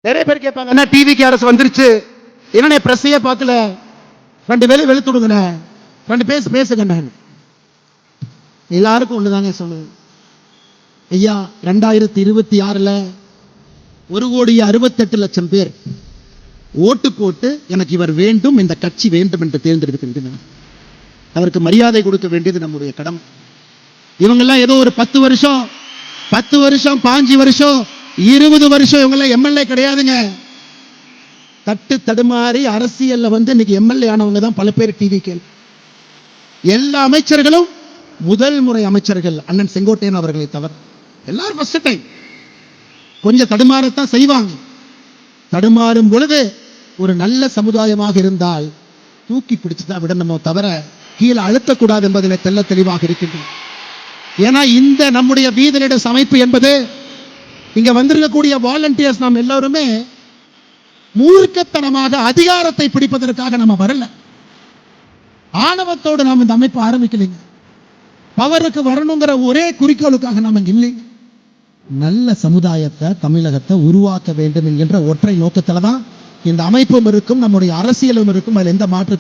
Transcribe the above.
நிறைய பேர் கேட்பாங்க, என்ன டிவிக்கு அரசு வந்துருச்சு, என்ன பிரஸையே பார்க்கல, 2 வேலை வெளுத்து விடுங்க, 2 பேசுங்க. எல்லாருக்கும் ஒண்ணுதாங்க சொல்லுது, ஐயா 2026ல 1,68,00,000 பேர் ஓட்டு போட்டு எனக்கு இவர் வேண்டும், இந்த கட்சி வேண்டும் என்று தேர்ந்தெடுக்கின்றனர். அவருக்கு மரியாதை கொடுக்க வேண்டியது நம்முடைய கடமை. இவங்கெல்லாம் ஏதோ ஒரு 10 வருஷம் 5 வருஷம் 20 வருஷம் இவங்கெல்லாம் எம்எல்ஏ கிடையாதுங்க. தட்டு தடுமாறி அரசியல்ல இன்னைக்கு எம்எல்ஏ ஆனவங்க தான் பல பேர். டிவி எல்லா அமைச்சர்களும் முதல் முறை அமைச்சர்கள் அண்ணன் செங்கோட்டையன் அவர்களை தவிர எல்லாரும் ஃபர்ஸ்ட் டைம். கொஞ்சம் தடுமாறத்தான் செய்வாங்க. தடுமாறும் பொழுது ஒரு நல்ல சமுதாயமாக இருந்தால் தூக்கி பிடிச்சுதான் விடணுமோ தவிர கீழே அழுத்தக்கூடாது என்பதில் தெல்ல தெளிவாக இருக்கின்றன. ஏன்னா இந்த நம்முடைய வீதிநடை அமைப்பு என்பது, இங்க வந்திருக்கக்கூடிய வாலண்டியர்ஸ் நாம் எல்லாருமே மூர்க்கத்தனமாக அதிகாரத்தை பிடிப்பதற்காக நம்ம வரல. ஆணவத்தோடு நாம் இந்த அமைப்பு ஆரம்பிக்கலைங்க. பவருக்கு வரணுங்கிற ஒரே குறிக்கோளுக்காக நாம இல்லைங்க. நல்ல சமுதாயத்தை தமிழகத்தை உருவாக்க வேண்டும் என்கின்ற ஒற்றை நோக்கத்துல தான் இந்த அமைப்பும் இருக்கும், நம்முடைய அரசியலும் இருக்கும். அதில் எந்த மாற்று